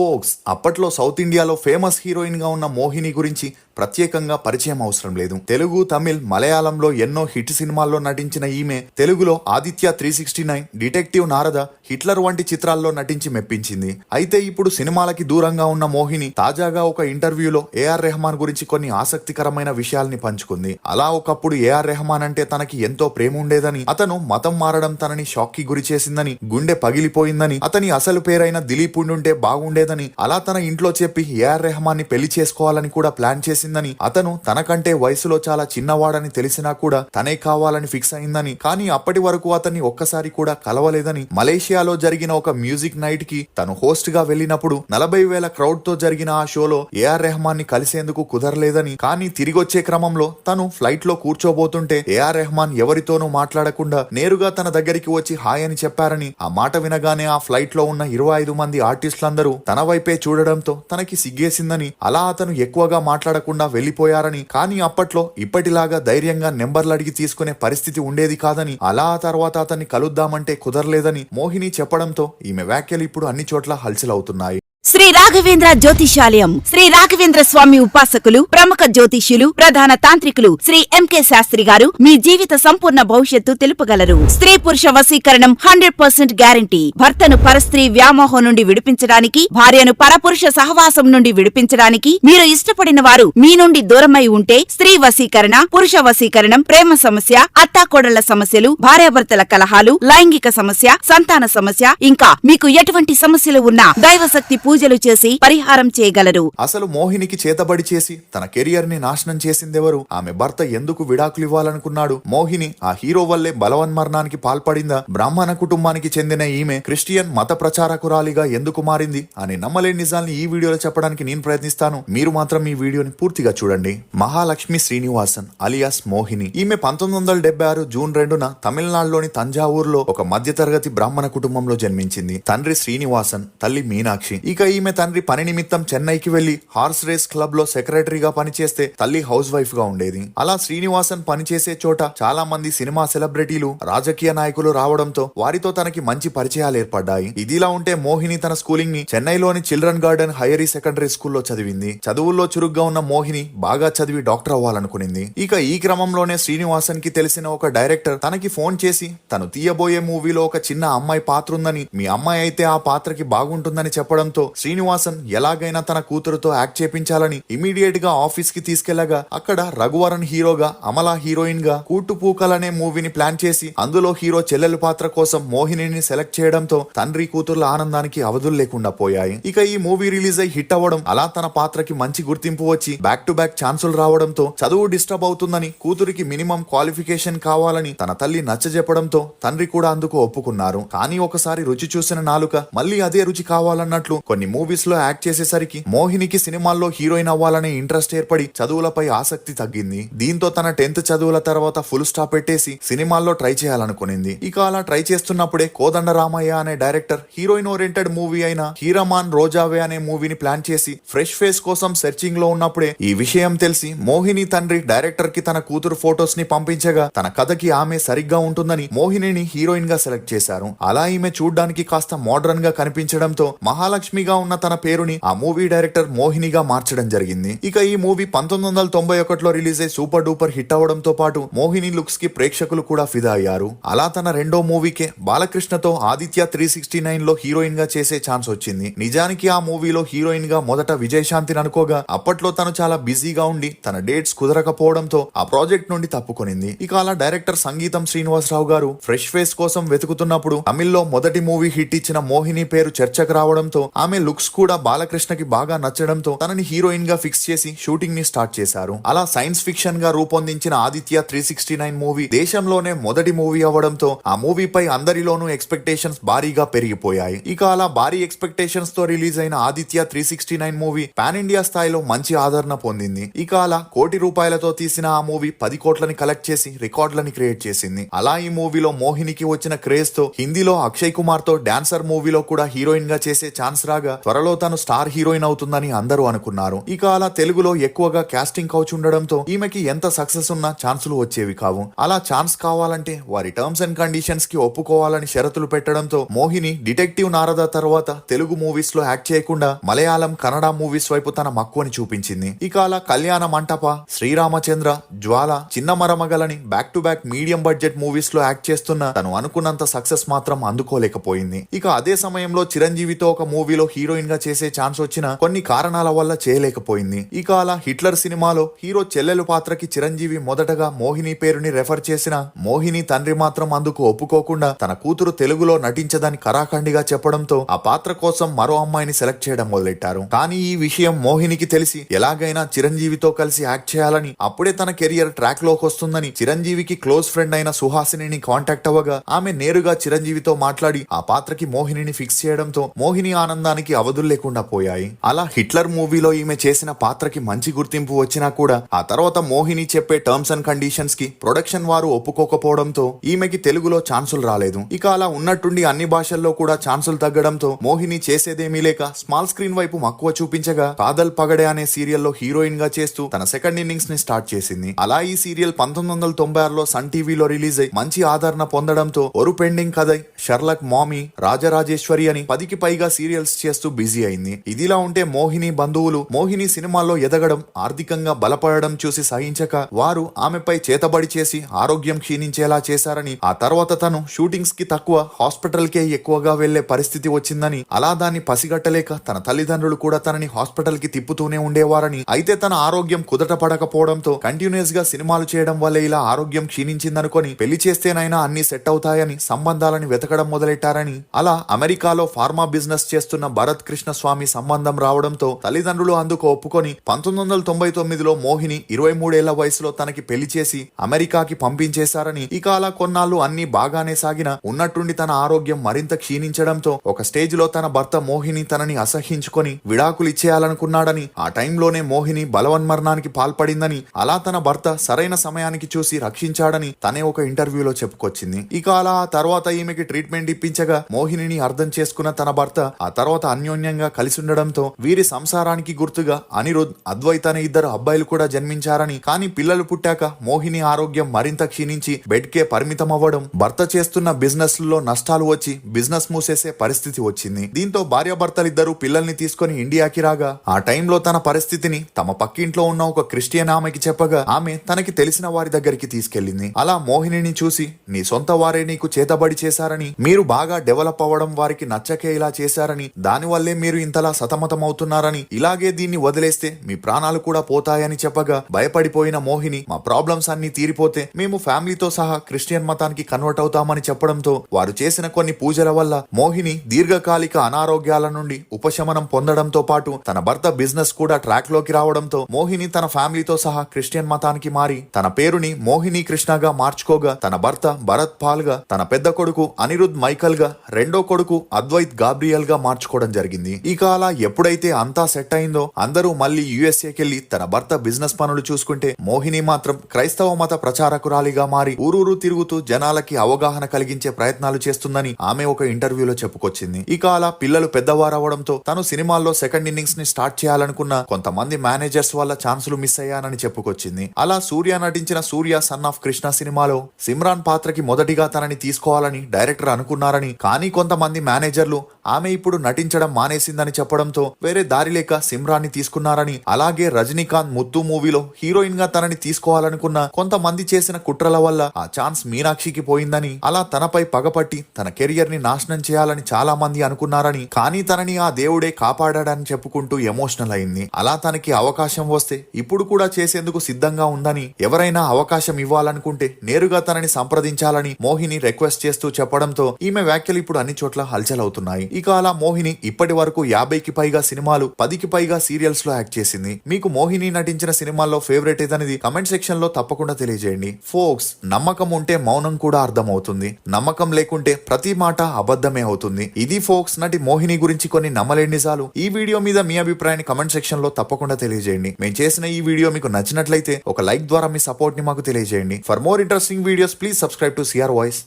Folks అప్పట్లో south ఇండియాలో famous heroine గా ఉన్న మోహిని గురించి ప్రత్యేకంగా పరిచయం అవసరం లేదు. తెలుగు, తమిళ్, మలయాళంలో ఎన్నో హిట్ సినిమాల్లో నటించిన ఈమె తెలుగులో ఆదిత్య 369, డిటెక్టివ్ నారద, హిట్లర్ వంటి చిత్రాల్లో నటించి మెప్పించింది. అయితే ఇప్పుడు సినిమాలకి దూరంగా ఉన్న మోహిని తాజాగా ఒక ఇంటర్వ్యూలో ఏఆర్ రెహమాన్ గురించి కొన్ని ఆసక్తికరమైన విషయాల్ని పంచుకుంది. అలా ఒకప్పుడు ఏఆర్ రెహమాన్ అంటే తనకి ఎంతో ప్రేమ ఉండేదని, అతను మతం మారడం తనని షాక్ కి గురి చేసిందని, గుండె పగిలిపోయిందని, అతని అసలు పేరైన దిలీప్ ఉండుంటే బాగుండేదని, అలా తన ఇంట్లో చెప్పి ఏఆర్ రెహమాన్ ని పెళ్లి చేసుకోవాలని కూడా ప్లాన్ చేసిందని, అతను తనకంటే వయసులో చాలా చిన్నవాడని తెలిసినా కూడా తనే కావాలని ఫిక్స్ అయిందని, కానీ అప్పటి వరకు అతన్ని ఒక్కసారి కూడా కలవలేదని, మలేషియాలో జరిగిన ఒక మ్యూజిక్ నైట్ కి తను హోస్ట్ గా వెళ్లినప్పుడు 40,000 క్రౌడ్ తో జరిగిన ఆ షోలో ఏఆర్ రెహమాన్ ని కలిసేందుకు కుదరలేదని, కానీ తిరిగొచ్చే క్రమంలో తను ఫ్లైట్ లో కూర్చోబోతుంటే ఏఆర్ రెహమాన్ ఎవరితోనూ మాట్లాడకుండా నేరుగా తన దగ్గరికి వచ్చి హాయ్ అని చెప్పారని, ఆ మాట వినగానే ఆ ఫ్లైట్ లో ఉన్న 25 మంది ఆర్టిస్టులందరూ తన వైపే చూడడంతో తనకి సిగ్గేసిందని, అలా అతను ఎక్కువగా మాట్లాడకుండా వెళ్లిపోయారని, కానీ అప్పట్లో ఇప్పటిలాగా ధైర్యంగా నెంబర్లు అడిగి తీసుకునే పరిస్థితి ఉండేది కాదని, అలా ఆ తర్వాత అతన్ని కలుద్దామంటే కుదరలేదని మోహిని చెప్పడంతో ఈమె వ్యాఖ్యలు ఇప్పుడు అన్ని చోట్ల హల్చల్ అవుతున్నాయి. శ్రీ రాఘవేంద్ర జ్యోతిషాలయం శ్రీ రాఘవేంద్ర స్వామి ఉపాసకులు, ప్రముఖ జ్యోతిష్యులు, ప్రధాన తాంత్రికులు శ్రీ ఎంకే శాస్త్రి గారు మీ జీవిత సంపూర్ణ భవిష్యత్తు తెలుపగలరు. స్త్రీ పురుష వశీకరణం 100% గ్యారంటీ. భర్తను పరస్త్రీ వ్యామోహం నుండి విడిపించడానికి, భార్యను పరపురుష సహవాసం నుండి విడిపించడానికి, మీరు ఇష్టపడిన వారు మీ నుండి దూరమై ఉంటే స్త్రీ వశీకరణ, పురుష వశీకరణం, ప్రేమ సమస్య, అత్తాకోడళ్ల సమస్యలు, భార్యాభర్తల కలహాలు, లైంగిక సమస్య, సంతాన సమస్య, ఇంకా మీకు ఎటువంటి సమస్యలు ఉన్నా దైవశక్తి పూజలు చేసి పరిహారం చేయగలరు. అసలు మోహినికి చేతబడి చేసి తన కెరియర్ ని నాశనం చేసిందెవరు? ఆమె భర్త ఎందుకు విడాకులు ఇవ్వాలనుకున్నాడు? మోహిని ఆ హీరో వల్లే బలవన్మరణానికి పాల్పడిందా? బ్రాహ్మణ కుటుంబానికి చెందిన ఈమె క్రిస్టియన్ మత ప్రచారకురాలిగా ఎందుకు మారింది అని నమ్మలేని నిజాల్ని ఈ వీడియోలో చెప్పడానికి నేను ప్రయత్నిస్తాను. మీరు మాత్రం ఈ వీడియోని పూర్తిగా చూడండి. మహాలక్ష్మి శ్రీనివాసన్ అలియాస్ మోహిని. ఈమె 1976 జూన్ 2న తమిళనాడులోని తంజావూరులో ఒక మధ్యతరగతి బ్రాహ్మణ కుటుంబంలో జన్మించింది. తండ్రి శ్రీనివాసన్, తల్లి మీనాక్షి. ఇక ఈమె తండ్రి పని నిమిత్తం చెన్నైకి వెళ్లి హార్స్ రేస్ క్లబ్ లో సెక్రటరీగా పనిచేస్తే తల్లి హౌస్ వైఫ్ గా ఉండేది. అలా శ్రీనివాసన్ పనిచేసే చోట చాలా మంది సినిమా సెలబ్రిటీలు, రాజకీయ నాయకులు రావడంతో వారితో తనకి మంచి పరిచయాలు ఏర్పడ్డాయి. ఇదిలా ఉంటే మోహిని తన స్కూలింగ్ ని చెన్నైలోని చిల్డ్రన్ గార్డెన్ హైయర్ సెకండరీ స్కూల్లో చదివింది. చదువుల్లో చురుగ్గా ఉన్న మోహిని బాగా చదివి డాక్టర్ అవ్వాలనుకునింది. ఇక ఈ క్రమంలోనే శ్రీనివాసన్ కి తెలిసిన ఒక డైరెక్టర్ తనకి ఫోన్ చేసి తను తీయబోయే మూవీలో ఒక చిన్న అమ్మాయి పాత్ర ఉందని, మీ అమ్మాయి అయితే ఆ పాత్రకి బాగుంటుందని చెప్పడంతో శ్రీనివాసన్ ఎలాగైనా తన కూతురుతో యాక్ట్ చేపించాలని ఇమీడియట్ గా ఆఫీస్ కి తీసుకెళ్లగా అక్కడ రఘువరన్ హీరోగా, అమలా హీరోయిన్ గా కూటుపూకల్ అనే మూవీని ప్లాన్ చేసి అందులో హీరో చెల్లెలు పాత్ర కోసం మోహినిని సెలెక్ట్ చేయడంతో తండ్రి కూతుర్ల ఆనందానికి అవధులు లేకుండా పోయాయి. ఇక ఈ మూవీ రిలీజ్ అయి హిట్ అవ్వడం, అలా తన పాత్రకి మంచి గుర్తింపు వచ్చి బ్యాక్ టు బ్యాక్ ఛాన్సులు రావడంతో చదువు డిస్టర్బ్ అవుతుందని, కూతురికి మినిమం క్వాలిఫికేషన్ కావాలని తన తల్లి నచ్చజెప్పడంతో తండ్రి కూడా అందుకు ఒప్పుకున్నారు. కానీ ఒకసారి రుచి చూసిన నాలుక మళ్ళీ అదే రుచి కావాలన్నట్లు కొన్ని మూవీస్ లో యాక్ట్ చేసేసరికి మోహినికి సినిమాల్లో హీరోయిన్ అవ్వాలనే ఇంట్రెస్ట్ ఏర్పడి చదువులపై ఆసక్తి తగ్గింది. దీంతో తన 10th చదువుల తర్వాత ఫుల్ స్టాప్ పెట్టేసి సినిమాల్లో ట్రై చేయాలనుకునింది. ఇక అలా ట్రై చేస్తున్నప్పుడే కోదండరామయ్య అనే డైరెక్టర్ హీరోయిన్ ఓరియంటెడ్ మూవీ అయిన హీరమాన్ రోజావే అనే మూవీని ప్లాన్ చేసి ఫ్రెష్ ఫేస్ కోసం సెర్చింగ్ లో ఉన్నప్పుడే ఈ విషయం తెలిసి మోహిని తండ్రి డైరెక్టర్ కి తన కూతురు ఫొటోస్ ని పంపించగా తన కథకి ఆమె సరిగ్గా ఉంటుందని మోహినిని హీరోయిన్ గా సెలెక్ట్ చేశారు. అలా ఈమె చూడ్డానికి కాస్త మోడర్న్ గా కనిపించడంతో మహాలక్ష్మిగా ఉన్న తన పేరుని ఆ మూవీ డైరెక్టర్ మోహినిగా మార్చడం జరిగింది. ఇక ఈ మూవీ 1991లో రిలీజ్ అయి సూపర్ డూపర్ హిట్ అవడంతో పాటు మోహిని లుక్స్ కి ప్రేక్షకులు కూడా ఫిదా అయ్యారు. అలా తన రెండో మూవీకే బాలకృష్ణతో ఆదిత్య 369 లో హీరోయిన్ గా చేసే ఛాన్స్ వచ్చింది. నిజానికి ఆ మూవీలో హీరోయిన్ గా మొదట విజయశాంతిని అనుకోగా అప్పట్లో తను చాలా బిజీగా ఉండి తన డేట్స్ కుదరకపోవడంతో ఆ ప్రాజెక్ట్ నుండి తప్పుకొనింది. ఇక అలా డైరెక్టర్ సంగీతం శ్రీనివాసరావు గారు ఫ్రెష్ ఫేస్ కోసం వెతుకుతున్నప్పుడు తమిళ్లో మొదటి మూవీ హిట్ ఇచ్చిన మోహిని పేరు చర్చకు రావడంతో ఆమె లుక్స్ కూడా బాలకృష్ణకి బాగా నచ్చడంతో తనని హీరోయిన్ గా ఫిక్స్ చేసి షూటింగ్ ని స్టార్ట్ చేశారు. అలా సైన్స్ ఫిక్షన్ గా రూపొందించిన ఆదిత్య 369 మూవీ దేశంలోనే మొదటి మూవీ అవ్వడంతో ఆ మూవీపై అందరిలోనూ ఎక్స్పెక్టేషన్స్ భారీగా పెరిగిపోయాయి. ఇక అలా భారీ ఎక్స్పెక్టేషన్స్ తో రిలీజ్ అయిన ఆదిత్య 369 మూవీ పాన్ ఇండియా స్థాయిలో మంచి ఆదరణ పొందింది. ఇక అలా ₹1,00,00,000 తీసిన ఆ మూవీ 10 కోట్లని కలెక్ట్ చేసి రికార్డులని క్రియేట్ చేసింది. అలా ఈ మూవీలో మోహినికి వచ్చిన క్రేజ్ తో హిందీలో అక్షయ్ కుమార్ తో డాన్సర్ మూవీలో కూడా హీరోయిన్ గా చేసే ఛాన్స్ రాగా ఉండగా త్వరలో తను స్టార్ హీరోయిన్ అవుతుందని అందరూ అనుకున్నారు. ఇక అలా తెలుగులో ఎక్కువగా కాస్టింగ్ కౌచ్ ఉండడంతో ఈమెకి ఎంత సక్సెస్ ఉన్నా ఛాన్సులు వచ్చేవి కావు. అలా ఛాన్స్ కావాలంటే వారి టర్మ్స్ అండ్ కండిషన్స్ కి ఒప్పుకోవాలని షరతులు పెట్టడంతో మోహిని డిటెక్టివ్ నారద తర్వాత తెలుగు మూవీస్ లో యాక్ట్ చేయకుండా మలయాళం, కన్నడ మూవీస్ వైపు తన మక్కువని చూపించింది. ఇక అలా కళ్యాణ మంటప, శ్రీరామచంద్ర, జ్వాల, చిన్న మరమగలని back to back medium budget movies లో యాక్ట్ చేస్తున్న తను అనుకున్నంత సక్సెస్ మాత్రం అందుకోలేకపోయింది. ఇక అదే సమయంలో చిరంజీవితో ఒక మూవీలో హీరోయిన్ గా చేసే ఛాన్స్ వచ్చినా కొన్ని కారణాల వల్ల చేయలేకపోయింది. ఇక అలా హిట్లర్ సినిమాలో హీరో చెల్లెలు పాత్రకి చిరంజీవి మొదటగా మోహిని పేరుని రెఫర్ చేసిన మోహిని తండ్రి మాత్రం అందుకు ఒప్పుకోకుండా తన కూతురు తెలుగులో నటించదని కరాఖండిగా చెప్పడంతో ఆ పాత్ర కోసం మరో అమ్మాయిని సెలెక్ట్ చేయడం మొదలెట్టారు. కానీ ఈ విషయం మోహినికి తెలిసి ఎలాగైనా చిరంజీవితో కలిసి యాక్ట్ చేయాలని, అప్పుడే తన కెరియర్ ట్రాక్ లోకి వస్తుందని చిరంజీవికి క్లోజ్ ఫ్రెండ్ అయిన సుహాసిని కాంటాక్ట్ అవ్వగా ఆమె నేరుగా చిరంజీవితో మాట్లాడి ఆ పాత్రకి మోహినిని ఫిక్స్ చేయడంతో మోహిని ఆనందానికి అవధులు లేకుండా పోయాయి. అలా హిట్లర్ మూవీలో ఈమె చేసిన పాత్రకి మంచి గుర్తింపు వచ్చినా కూడా ఆ తర్వాత మోహిని చెప్పే టర్మ్స్ అండ్ కండిషన్స్ కి ప్రొడక్షన్ వారు ఒప్పుకోకపోవడంతో ఈమెకి తెలుగులో ఛాన్సులు రాలేదు. ఇక అలా ఉన్నట్టుండి అన్ని భాషల్లో కూడా ఛాన్సులు తగ్గడంతో మోహిని చేసేదేమీ లేక స్మాల్ స్క్రీన్ వైపు మక్కువ చూపించగా కాదల్ పగడే అనే సీరియల్లో హీరోయిన్ గా చేస్తూ తన సెకండ్ ఇన్నింగ్స్ ని స్టార్ట్ చేసింది. అలా ఈ సీరియల్ 1996లో సన్ టీవీలో రిలీజ్ అయి మంచి ఆదరణ పొందడంతో ఒరు పెండింగ్ కథై, షర్లక్ మామీ, రాజరాజేశ్వరి అని 10కి పైగా సీరియల్స్ చేస్తూ బిజీ అయింది. ఇదిలా ఉంటే మోహిని బంధువులు మోహిని సినిమాల్లో ఎదగడం, ఆర్థికంగా బలపడడం చూసి సహించక వారు ఆమెపై చేతబడి చేసి ఆరోగ్యం క్షీణించేలా చేశారని, ఆ తర్వాత తను షూటింగ్స్ కి తక్కువ హాస్పిటల్ కే ఎక్కువగా వెళ్లే పరిస్థితి వచ్చిందని, అలా దాన్ని పసిగట్టలేక తన తల్లిదండ్రులు కూడా తనని హాస్పిటల్ కి తిప్పుతూనే ఉండేవారని, అయితే తన ఆరోగ్యం కుదట పడకపోవడంతో కంటిన్యూస్ గా సినిమాలు చేయడం వల్లే ఇలా ఆరోగ్యం క్షీణించిందనుకొని పెళ్లి చేస్తేనైనా అన్ని సెట్ అవుతాయని సంబంధాలని వెతకడం మొదలెట్టారని, అలా అమెరికాలో ఫార్మా బిజినెస్ చేస్తున్న భరత్ కృష్ణ స్వామి సంబంధం రావడంతో తల్లిదండ్రులు అందుకు ఒప్పుకొని 1999లో మోహిని 23 ఏళ్ల వయసులో తనకి పెళ్లి చేసి అమెరికాకి పంపించేశారని, ఇక అలా కొన్నాళ్ళు అన్ని బాగానే సాగిన ఉన్నట్టుండి తన ఆరోగ్యం మరింత క్షీణించడంతో ఒక స్టేజ్ లో తన భర్త మోహిని తనని అసహ్యించుకొని విడాకులు ఇచ్చేయాలనుకున్నాడని, ఆ టైంలోనే మోహిని బలవన్మరణానికి పాల్పడిందని, అలా తన భర్త సరైన సమయానికి చూసి రక్షించాడని తనే ఒక ఇంటర్వ్యూలో చెప్పుకొచ్చింది. ఇక అలా ఆ తర్వాత ఈమెకి ట్రీట్మెంట్ ఇప్పించగా మోహినిని అర్థం చేసుకున్న తన భర్త ఆ తర్వాత అన్యోన్యంగా కలిసి ఉండడంతో వీరి సంసారానికి గుర్తుగా అనిరుద్, అద్వైత్ అనే ఇద్దరు అబ్బాయిలు కూడా జన్మించారని, కానీ పిల్లలు పుట్టాక మోహిని ఆరోగ్యం మరింత క్షీణించి బెడ్ కే పరిమితం అవ్వడం, భర్త చేస్తున్న బిజినెస్ లో నష్టాలు వచ్చి బిజినెస్ మూసేసే పరిస్థితి వచ్చింది. దీంతో భార్యాభర్తలిద్దరూ పిల్లల్ని తీసుకుని ఇండియాకి రాగా ఆ టైంలో తన పరిస్థితిని తమ పక్కింట్లో ఉన్న ఒక క్రిస్టియన్ ఆమెకి చెప్పగా ఆమె తనకి తెలిసిన వారి దగ్గరికి తీసుకెళ్లింది. అలా మోహినిని చూసి, నీ సొంత వారే నీకు చేతబడి చేశారని, మీరు బాగా డెవలప్ అవ్వడం వారికి నచ్చకే ఇలా చేశారని, దానివల్లే మీరు ఇంతలా సతమతమవుతున్నారని, ఇలాగే దీన్ని వదిలేస్తే మీ ప్రాణాలు కూడా పోతాయని చెప్పగా భయపడిపోయిన మోహిని, మా ప్రాబ్లమ్స్ అన్ని తీరిపోతే మేము ఫ్యామిలీతో సహా క్రిస్టియన్ మతానికి కన్వర్ట్ అవుతామని చెప్పడంతో వారు చేసిన కొన్ని పూజల వల్ల మోహిని దీర్ఘకాలిక అనారోగ్యాల నుండి ఉపశమనం పొందడంతో పాటు తన భర్త బిజినెస్ కూడా ట్రాక్ లోకి రావడంతో మోహిని తన ఫ్యామిలీతో సహా క్రిస్టియన్ మతానికి మారి తన పేరుని మోహిని కృష్ణగా మార్చుకోగా, తన భర్త భరత్ పాల్ గా, తన పెద్ద కొడుకు అనిరుద్ మైకల్ గా, రెండో కొడుకు అద్వైత్ గాబ్రియల్ గా మార్చుకోవడం జరిగింది. ఇక అలా ఎప్పుడైతే అంతా సెట్ అయిందో అందరూ మళ్ళీ యుఎస్ఏకెళ్లి తన భర్త బిజినెస్ పనులు చూసుకుంటే మోహిని మాత్రం క్రైస్తవ మత ప్రచారకురాలిగా మారి ఊరూరు తిరుగుతూ జనాలకి అవగాహన కలిగించే ప్రయత్నాలు చేస్తుందని ఆమె ఒక ఇంటర్వ్యూలో చెప్పుకొచ్చింది. ఇక అలా పిల్లలు పెద్దవారవడంతో తను సినిమాల్లో సెకండ్ ఇన్నింగ్స్ ని స్టార్ట్ చేయాలనుకున్న కొంతమంది మేనేజర్స్ వల్ల ఛాన్సులు మిస్ అయ్యానని చెప్పుకొచ్చింది. అలా సూర్య నటించిన సూర్య సన్ ఆఫ్ కృష్ణ సినిమాలో సిమ్రాన్ పాత్రకి మొదటిగా తనని తీసుకోవాలని డైరెక్టర్ అనుకున్నారని, కానీ కొంతమంది మేనేజర్లు ఆమె ఇప్పుడు నటించడం మానేసిందని చెప్పడంతో వేరే దారి లేక సిమ్రాన్ ని తీసుకున్నారని, అలాగే రజనీకాంత్ ముత్తు మూవీలో హీరోయిన్ గా తనని తీసుకోవాలనుకున్న కొంతమంది చేసిన కుట్రల వల్ల ఆ ఛాన్స్ మీనాక్షికి పోయిందని, అలా తనపై పగపట్టి తన కెరియర్ ని నాశనం చేయాలని చాలా మంది అనుకున్నారని, కానీ తనని ఆ దేవుడే కాపాడాడని చెప్పుకుంటూ ఎమోషనల్ అయింది. అలా తనకి అవకాశం వస్తే ఇప్పుడు కూడా చేసేందుకు సిద్ధంగా ఉందని, ఎవరైనా అవకాశం ఇవ్వాలనుకుంటే నేరుగా తనని సంప్రదించాలని మోహిని రిక్వెస్ట్ చేస్తూ చెప్పడంతో ఈమె వ్యాఖ్యలు ఇప్పుడు అన్ని చోట్ల హల్చల్ అవుతున్నాయి. ఇక అలా మోహిని ఇప్పటి వరకు 50కి పైగా సినిమాలు, 10కి పైగా సీరియల్స్ లో యాక్ట్ చేసింది. మీకు మోహిని నటించిన సినిమాల్లో ఫేవరెట్ ఏదనేది కమెంట్ సెక్షన్ లో తప్పకుండా తెలియజేయండి. ఫోక్స్, నమ్మకం ఉంటే మౌనం కూడా అర్థం అవుతుంది, నమ్మకం లేకుంటే ప్రతి మాట అబద్ధమే అవుతుంది. ఇది ఫోక్స్ నటి మోహిని గురించి కొన్ని నమ్మలేని నిజాలు. ఈ వీడియో మీద మీ అభిప్రాయాన్ని కమెంట్ సెక్షన్ లో తప్పకుండా తెలియజేయండి. మేము చేసిన ఈ వీడియో మీకు నచ్చినట్లయితే ఒక లైక్ ద్వారా మీ సపోర్ట్ ని మాకు తెలియజేయండి. For more interesting videos please subscribe to CR voice.